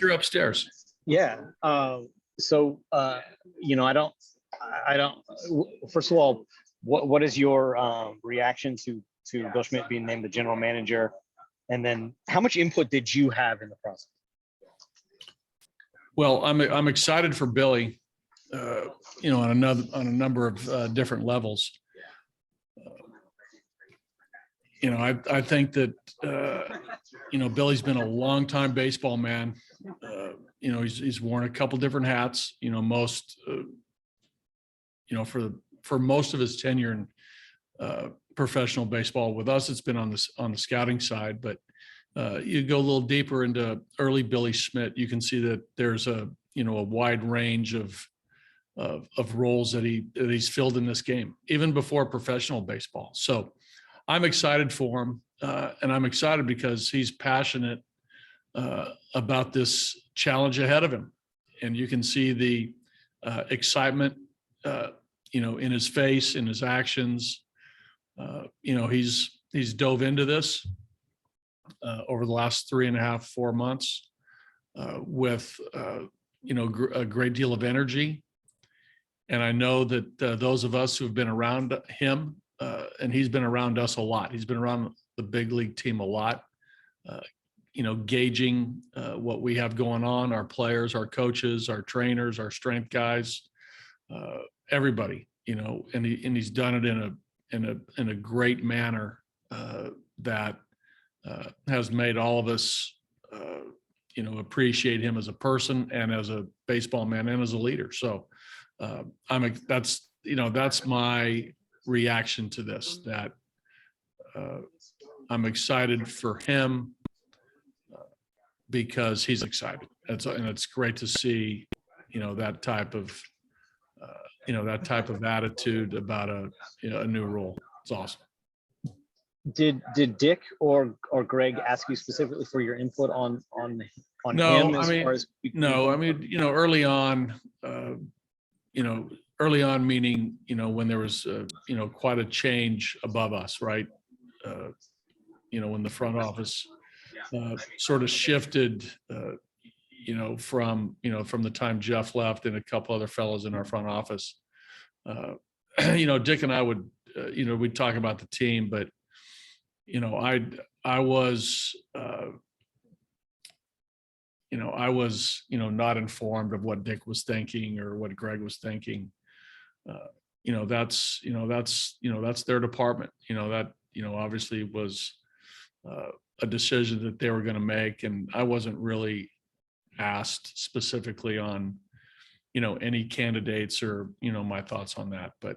You're upstairs. Yeah. I don't. First of all, what is your reaction to Bill Schmidt being named the general manager, and then how much input did you have in the process? Well, I'm excited for Billy, on a number of different levels. I think that Billy's been a longtime baseball man. He's worn a couple different hats. For most of his tenure in professional baseball. With us, it's been on the scouting side, but you go a little deeper into early Billy Schmidt, you can see that there's a wide range of roles that he's filled in this game, even before professional baseball. So I'm excited for him, and I'm excited because he's passionate about this challenge ahead of him, and you can see the excitement, in his face, in his actions. He's dove into this over the last 3.5, 4 months with a great deal of energy. And I know that those of us who have been around him, and he's been around us a lot. He's been around the big league team a lot, gauging what we have going on, our players, our coaches, our trainers, our strength guys, everybody, and he's done it in a great manner that has made all of us, appreciate him as a person and as a baseball man and as a leader. So that's my reaction to this, that I'm excited for him because he's excited. And it's great to see, that type of attitude about a new role. It's awesome. Did Dick or Greg ask you specifically for your input on No, him far as early on, meaning, when there was, quite a change above us, right? When the front office sort of shifted, from the time Jeff left and a couple other fellows in our front office. Dick and I would, we'd talk about the team, but, I was not informed of what Dick was thinking or what Greg was thinking. That's their department. That obviously was a decision that they were going to make, and I wasn't really asked specifically on any candidates or my thoughts on that. But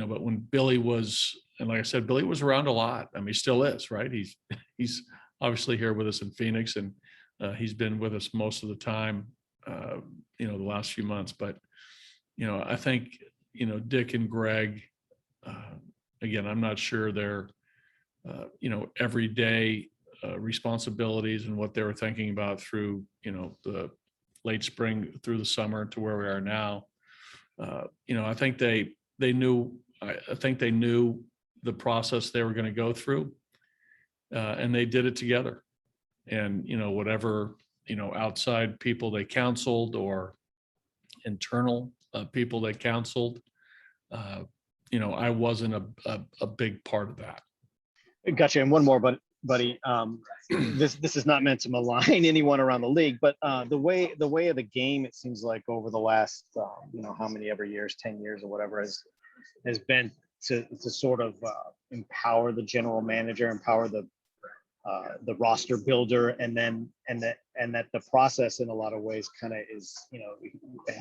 but when Billy was, and like I said, Billy was around a lot. I mean, he still is, right? He's obviously here with us in Phoenix, and he's been with us most of the time, the last few months. But I think Dick and Greg, again, I'm not sure their everyday responsibilities and what they were thinking about through the late spring through the summer to where we are now. I think they knew. I think they knew the process they were going to go through, and they did it together. And whatever outside people they counseled or internal people they counseled, I wasn't a big part of that. Gotcha. And one more, buddy. This is not meant to malign anyone around the league, but the way of the game, it seems like over the last how many ever years, 10 years or whatever, has been to sort of empower the general manager, empower the roster builder, and that the process in a lot of ways kind of is,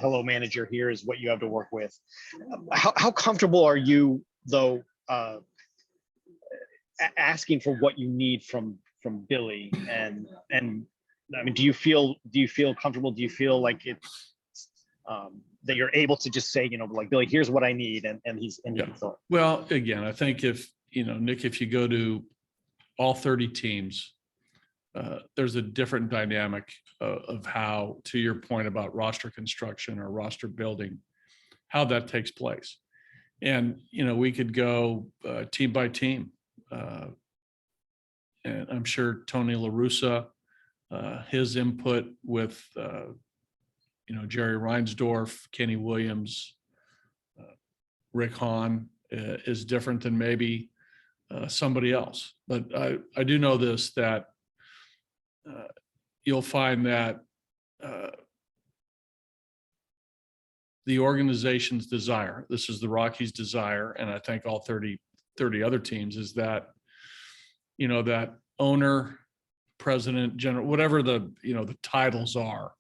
hello manager, here is what you have to work with. How comfortable are you though asking for what you need from Billy, and I mean, do you feel comfortable? Do you feel like it's that you're able to just say, like, Billy, here's what I need, and he's yeah. Well, again, I think if Nick, if you go to all 30 teams, there's a different dynamic of how, to your point about roster construction or roster building, how that takes place. And we could go team by team. And I'm sure Tony La Russa his input with, Jerry Reinsdorf, Kenny Williams, Rick Hahn is different than maybe somebody else. But I do know this, that you'll find that the organization's desire, this is the Rockies' desire, and I think all 30 other teams, is that, that owner, president, general, whatever the titles are,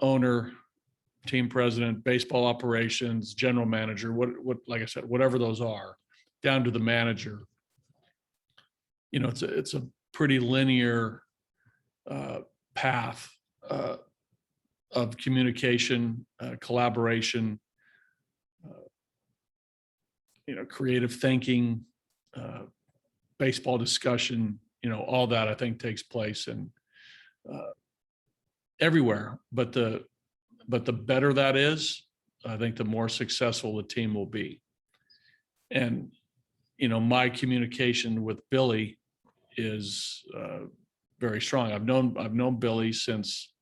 owner, team president, baseball operations, general manager, what like I said, whatever those are, down to the manager, it's a pretty linear path of communication, collaboration, creative thinking, baseball discussion, all that I think takes place and everywhere. But the better that is, I think the more successful the team will be. And, my communication with Billy is very strong. I've known Billy since,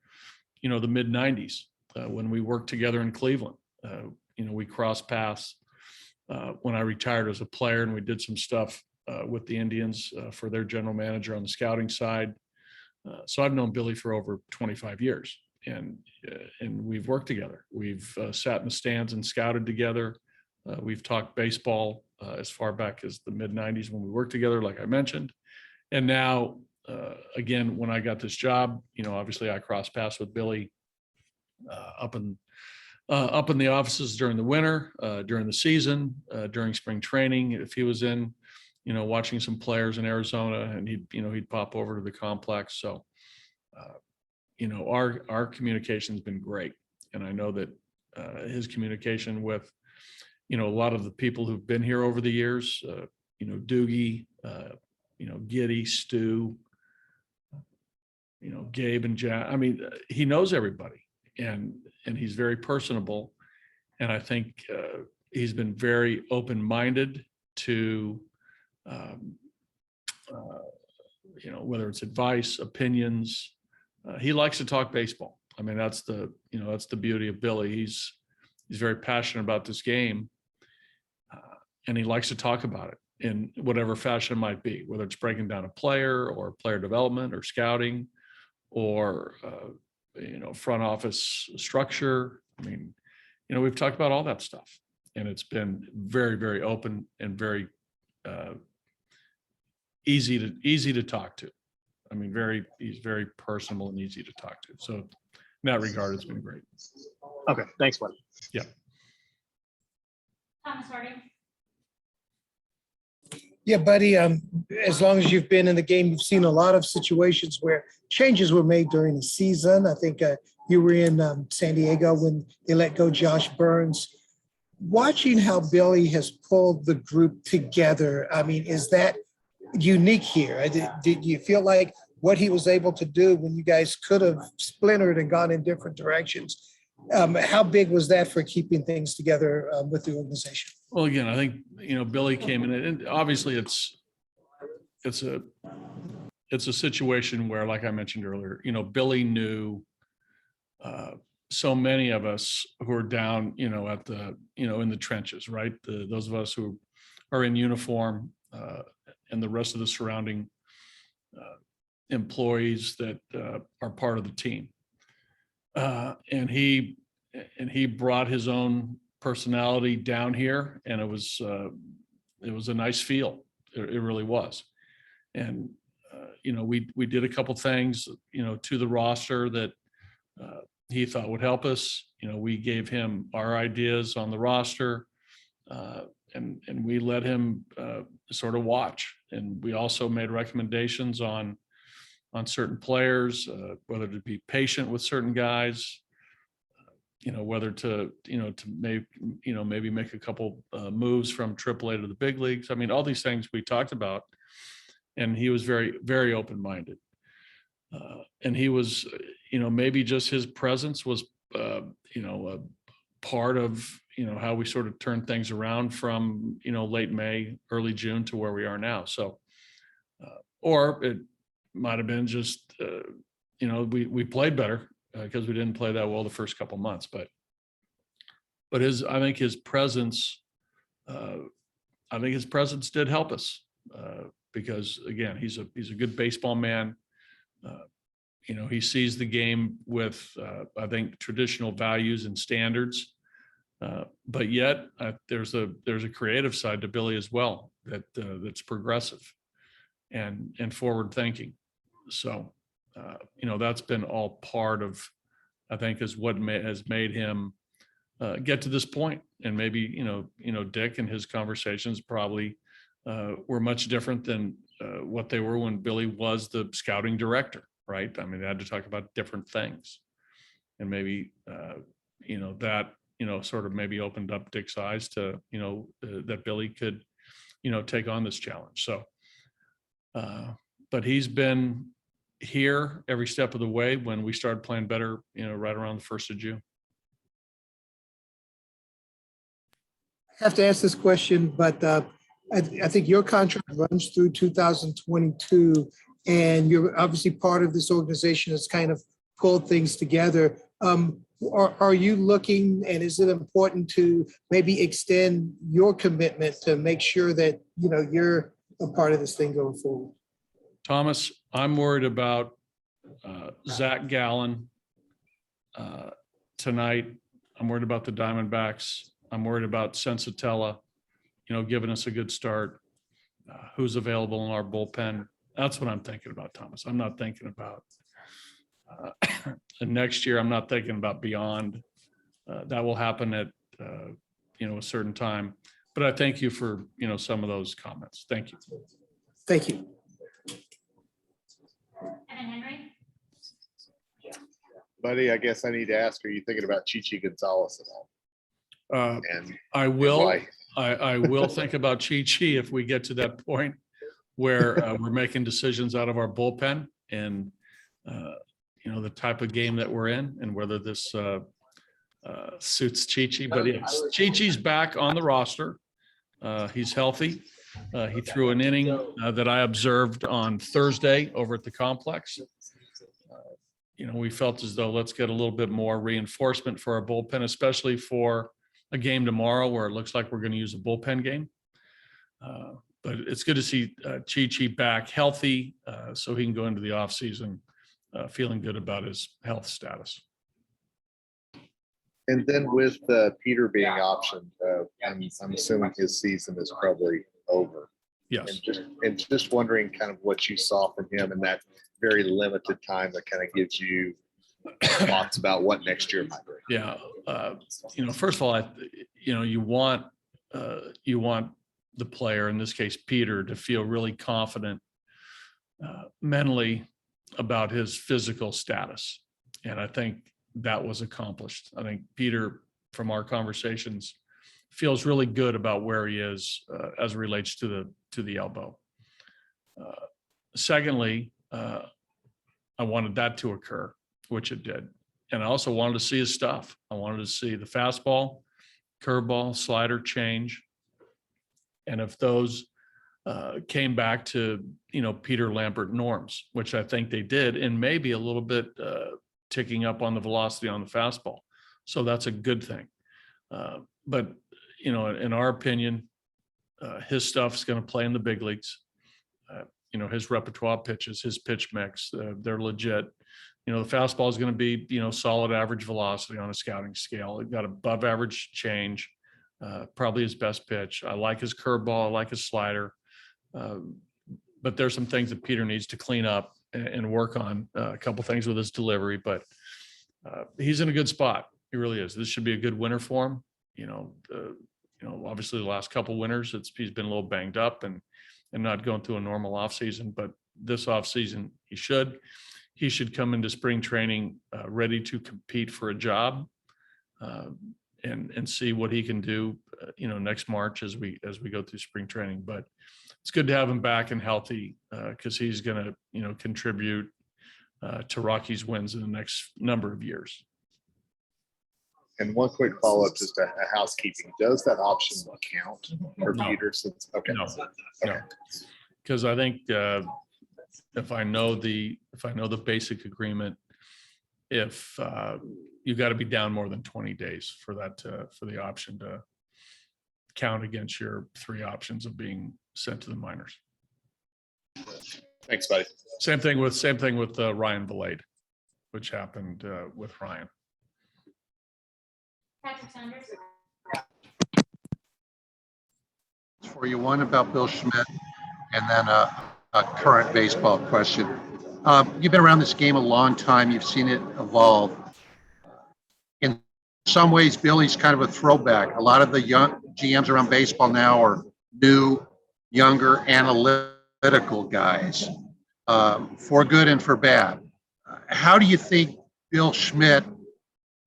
the mid '90s when we worked together in Cleveland. We crossed paths when I retired as a player, and we did some stuff with the Indians for their general manager on the scouting side. So I've known Billy for over 25 years, and we've worked together. We've sat in the stands and scouted together. We've talked baseball as far back as the mid '90s when we worked together, like I mentioned. And now, again, when I got this job, obviously I crossed paths with Billy up in the offices during the winter, during the season, during spring training. If he was in, watching some players in Arizona, and he'd pop over to the complex. So, our communication's been great, and I know that his communication with, a lot of the people who've been here over the years, Doogie, Giddy, Stu, Gabe and Jack. I mean, he knows everybody, and he's very personable, and I think he's been very open-minded to, whether it's advice, opinions. He likes to talk baseball. I mean, that's the beauty of Billy. He's very passionate about this game, and he likes to talk about it in whatever fashion it might be, whether it's breaking down a player or player development or scouting or, front office structure. I mean, we've talked about all that stuff, and it's been very, very open and very easy to talk to. I mean, he's very personal and easy to talk to. So in that regard, it's been great. Okay, thanks, buddy. Yeah. Thomas Harding. Yeah, buddy, as long as you've been in the game, you've seen a lot of situations where changes were made during the season. I think you were in San Diego when they let go Josh Burns. Watching how Billy has pulled the group together, I mean, is that unique here? Did you feel like what he was able to do when you guys could have splintered and gone in different directions, how big was that for keeping things together with the organization? Well, again, I think, Billy came in, and obviously it's a situation where, like I mentioned earlier, Billy knew so many of us who are down, at the, in the trenches, right? Those of us who are in uniform, and the rest of the surrounding employees that are part of the team. And he brought his own personality down here, and it was a nice feel. It really was. And we did a couple things to the roster that he thought would help us. We gave him our ideas on the roster, and we let him sort of watch. And we also made recommendations on certain players, whether to be patient with certain guys, whether to maybe make a couple moves from AAA to the big leagues. I mean, all these things we talked about, and he was very, very open-minded. And he was, maybe just his presence was, a part of, how we sort of turned things around from, late May, early June to where we are now. So, or it might have been just, we played better because we didn't play that well the first couple months, but I think his presence, did help us because again, he's a good baseball man. He sees the game with, I think, traditional values and standards. But yet there's a creative side to Billy as well that's progressive and forward thinking. So, that's been all part of, I think, is what has made him get to this point. And maybe, Dick and his conversations probably were much different than what they were when Billy was the scouting director, right? I mean, they had to talk about different things. And maybe, that, sort of maybe opened up Dick's eyes to, that Billy could, take on this challenge. So, but he's been here every step of the way when we started playing better, right around the 1st of June. I have to ask this question, but I think your contract runs through 2022, and you're obviously part of this organization that's kind of pulled things together. Are you looking, and is it important to maybe extend your commitment to make sure that, you're a part of this thing going forward? Thomas, I'm worried about Zach Gallen tonight. I'm worried about the Diamondbacks. I'm worried about Sensatella, giving us a good start. Who's available in our bullpen? That's what I'm thinking about, Thomas. I'm not thinking about next year. I'm not thinking about beyond. That will happen at a certain time. But I thank you for some of those comments. Thank you. Thank you. Evan Henry. Buddy, I guess I need to ask, are you thinking about Chichi Gonzalez at all? And I will. why? I will think about Chi if we get to that point where we're making decisions out of our bullpen and the type of game that we're in and whether this suits Chi. But yes, Chi's back on the roster. He's healthy. He threw an inning that I observed on Thursday over at the complex. We felt as though let's get a little bit more reinforcement for our bullpen, especially for a game tomorrow where it looks like we're going to use a bullpen game. But it's good to see Chi back healthy so he can go into the offseason feeling good about his health status. And then with Peter being optioned, I'm assuming his season is probably over. Yes. And just wondering kind of what you saw from him in that very limited time that kind of gives you thoughts about what next year might bring. Yeah. First of all, you want the player, in this case, Peter, to feel really confident mentally about his physical status. And I think that was accomplished. I think Peter, from our conversations, feels really good about where he is as it relates to the elbow. Secondly, I wanted that to occur, which it did. And I also wanted to see his stuff. I wanted to see the fastball, curveball, slider change. And if those came back to, Peter Lambert norms, which I think they did, and maybe a little bit ticking up on the velocity on the fastball. So that's a good thing. But, in our opinion, his stuff's going to play in the big leagues. His repertoire pitches, his pitch mix, they're legit. The fastball is going to be, solid average velocity on a scouting scale. It got above average change, probably his best pitch. I like his curveball. I like his slider. But there's some things that Peter needs to clean up and work on, a couple things with his delivery, but he's in a good spot. He really is. This should be a good winter for him. Obviously the last couple winters, he's been a little banged up and not going through a normal off season, but this off season he should come into spring training ready to compete for a job and see what he can do, next March as we go through spring training. But it's good to have him back and healthy because he's going to, contribute to Rockies wins in the next number of years. And one quick follow-up, just a housekeeping. Does that option count for No. Peter? Since okay, No, because I think, if I know the basic agreement, if you got to be down more than 20 days for that for the option to count against your 3 options of being sent to the minors. Thanks, buddy. Same thing with Ryan Valade, which happened with Ryan. Patrick Sanders. For you, one about Bill Schmidt, and then a current baseball question. You've been around this game a long time. You've seen it evolve. In some ways, Billy's kind of a throwback. A lot of the young GMs around baseball now are new, younger, analytical guys, for good and for bad. How do you think Bill Schmidt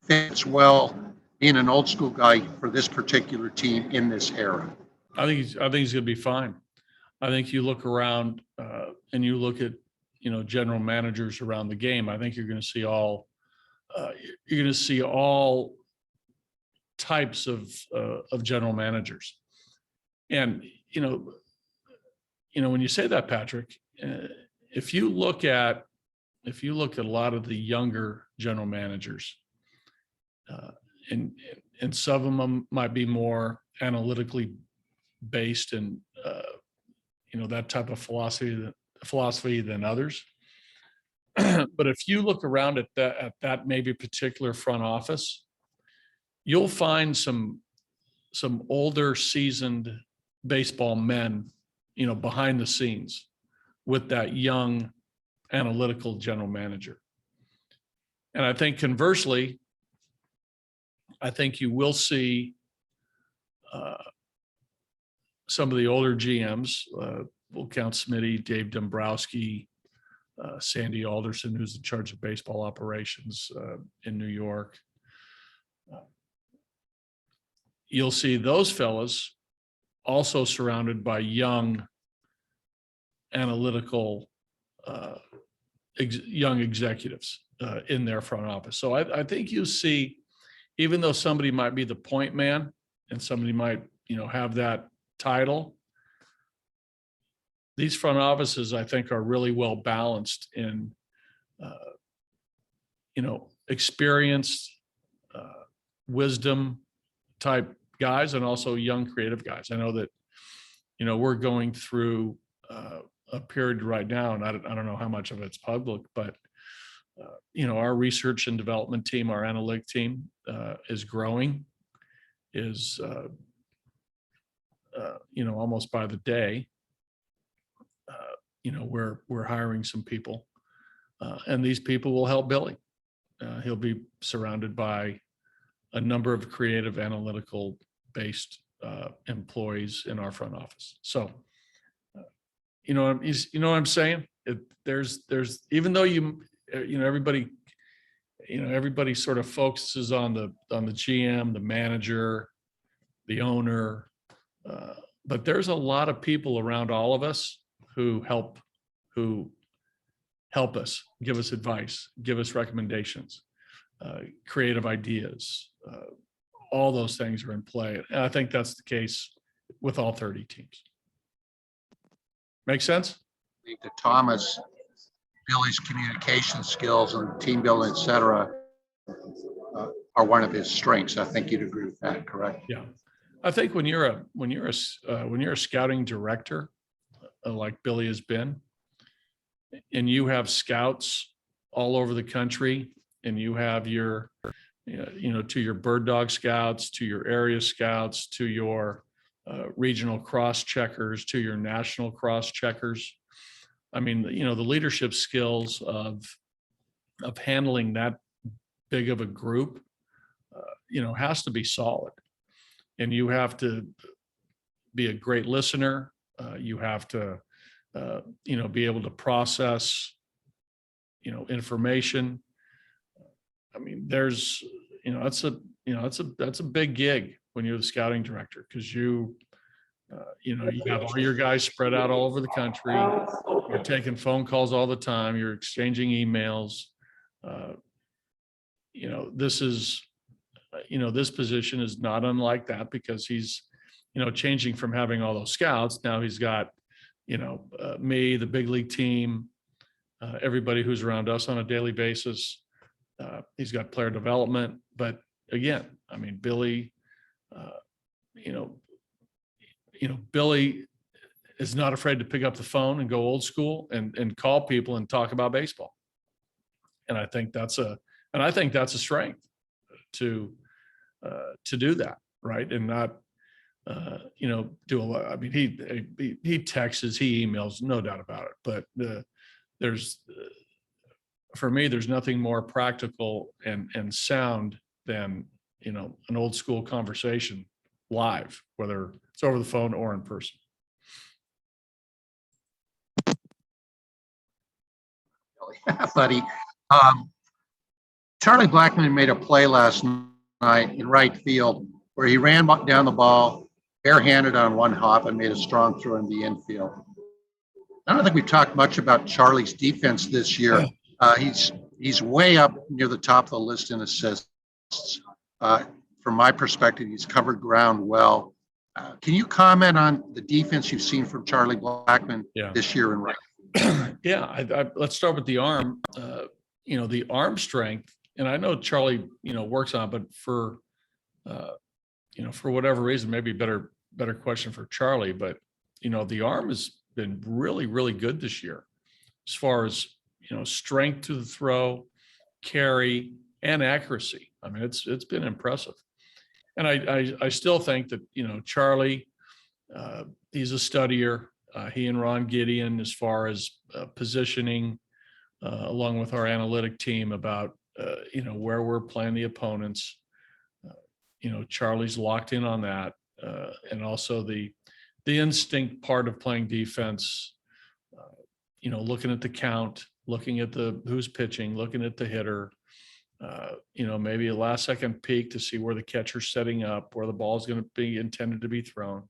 fits well being an old school guy for this particular team in this era? I think he's going to be fine. I think you look around and you look at, general managers around the game. I think you're going to see all types of general managers. And, when you say that, Patrick, if you look at a lot of the younger general managers, and some of them might be more analytically based and that type of philosophy than others. But if you look around at that maybe particular front office, you'll find some older seasoned baseball men, behind the scenes with that young analytical general manager. And I think conversely, I think you will see some of the older GMs, we'll count Smitty, Dave Dombrowski, Sandy Alderson, who's in charge of baseball operations in New York. You'll see those fellas also surrounded by young, analytical, young executives in their front office. So I think you see, even though somebody might be the point man and somebody might, have that title, these front offices, I think, are really well balanced in, experienced, wisdom type guys, and also young creative guys. I know that, we're going through a period right now, and I don't know how much of it's public, but our research and development team, our analytic team, is growing, is almost by the day. We're hiring some people, and these people will help Billy. He'll be surrounded by a number of creative, analytical based employees in our front office. So, what I'm saying? There's even though everybody sort of focuses on the GM, the manager, the owner, but there's a lot of people around all of us who help us, give us advice, give us recommendations, creative ideas. All those things are in play. And I think that's the case with all 30 teams. Make sense? I think that Thomas, Billy's communication skills and team building, et cetera, are one of his strengths. I think you'd agree with that, correct? Yeah. I think when you're a scouting director, like Billy has been, and you have scouts all over the country, and you have your, to your bird dog scouts, to your area scouts, to your regional cross checkers, to your national cross checkers. I mean, the leadership skills of handling that big of a group, has to be solid. And you have to be a great listener. You have to, be able to process, information. I mean, there's, that's a big gig when you're the scouting director, because you have all your guys spread out all over the country. You're taking phone calls all the time. You're exchanging emails. This position is not unlike that, because he's, changing from having all those scouts. Now he's got, me, the big league team, everybody who's around us on a daily basis. He's got player development, but again, I mean, Billy, you know, Billy is not afraid to pick up the phone and go old school and call people and talk about baseball. And I think that's a strength to do that, right? And not, you know, do a lot. I mean, he texts, he emails, no doubt about it. But there's, for me, there's nothing more practical and sound than, you know, an old school conversation live, whether it's over the phone or in person. Buddy. Charlie Blackmon made a play last night in right field where he ran down the ball barehanded on one hop and made a strong throw in the infield. I don't think we've talked much about Charlie's defense this year. He's way up near the top of the list in assists. From my perspective, he's covered ground well. Can you comment on the defense you've seen from Charlie Blackmon this year in right? Yeah, let's start with the arm. You know, the arm strength, and I know Charlie, you know, works on it, but for, you know, for whatever reason, maybe better question for Charlie, but, you know, the arm has been really, really good this year as far as, you know, strength to the throw, carry, and accuracy. I mean, it's been impressive. And I still think that, you know, Charlie, he's a studier. He and Ron Gideon, as far as positioning, along with our analytic team about, you know, where we're playing the opponents. You know, Charlie's locked in on that. And also the instinct part of playing defense, you know, looking at the count, looking at who's pitching, looking at the hitter, you know, maybe a last second peek to see where the catcher's setting up, where the ball is going to be intended to be thrown.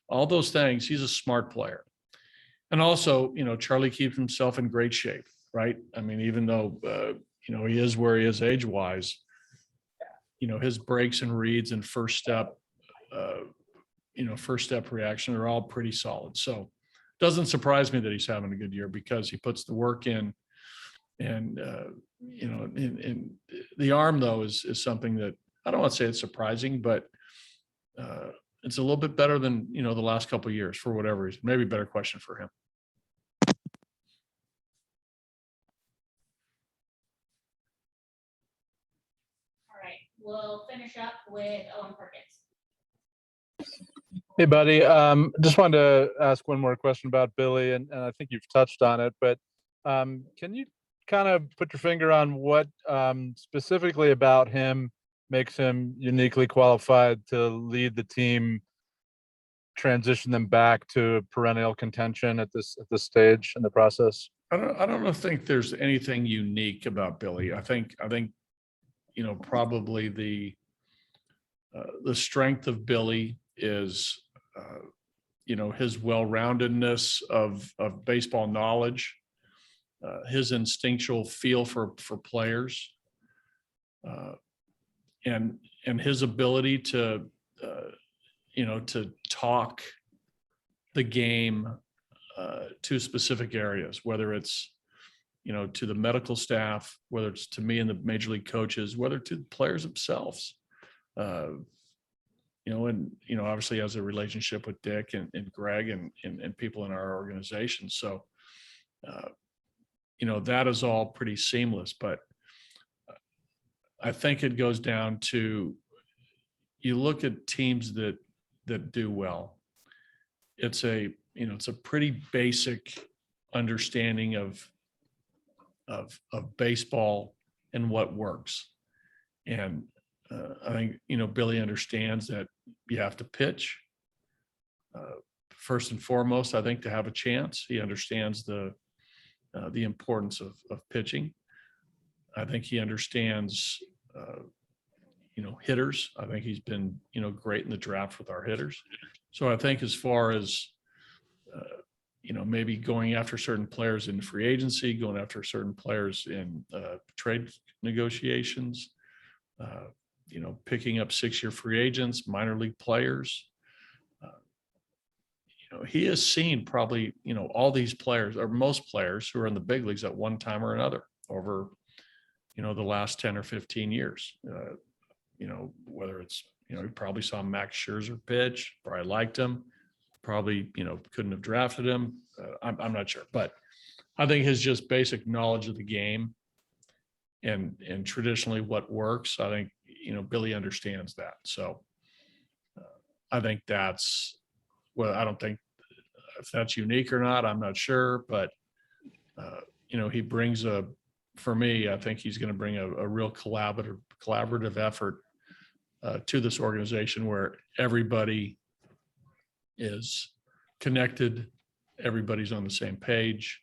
All those things. He's a smart player. And also, you know, Charlie keeps himself in great shape, right? I mean, even though, you know, he is where he is age-wise, you know, his breaks and reads and first step reaction are all pretty solid. So it doesn't surprise me that he's having a good year because he puts the work in. And, you know, in the arm, though, is something that I don't want to say it's surprising, but it's a little bit better than, you know, the last couple of years for whatever reason. Maybe a better question for him. All right, we'll finish up with Owen Perkins. Hey, buddy. Just wanted to ask one more question about Billy, and I think you've touched on it, but can you kind of put your finger on what specifically about him makes him uniquely qualified to lead the team, transition them back to perennial contention at this stage in the process? I don't think there's anything unique about Billy. I think, you know, probably the strength of Billy is, you know, his well-roundedness of baseball knowledge, his instinctual feel for players, and his ability to, you know, to talk the game to specific areas, whether it's, you know, to the medical staff, whether it's to me and the major league coaches, whether to the players themselves. You know, and, you know, obviously has a relationship with Dick and Greg and people in our organization. So, you know, that is all pretty seamless, but I think it goes down to, you look at teams that do well. It's a, you know, it's a pretty basic understanding of baseball and what works. And I think, you know, Billy understands that you have to pitch. First and foremost, I think, to have a chance. He understands the importance of pitching. I think he understands, you know, hitters. I think he's been, you know, great in the draft with our hitters. So I think as far as, you know, maybe going after certain players in free agency, going after certain players in trade negotiations, you know, picking up 6-year free agents, minor league players, he has seen probably, all these players or most players who are in the big leagues at one time or another over, the last 10 or 15 years. Whether it's, he probably saw Max Scherzer pitch, probably liked him, probably, couldn't have drafted him. I'm not sure, but I think his just basic knowledge of the game and traditionally what works, I think, Billy understands that. So I think that's, well, I don't think if that's unique or not, I'm not sure, but he brings for me, I think he's going to bring a real collaborative effort to this organization where everybody is connected, everybody's on the same page,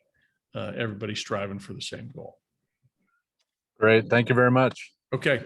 everybody's striving for the same goal. Great. Thank you very much. Okay.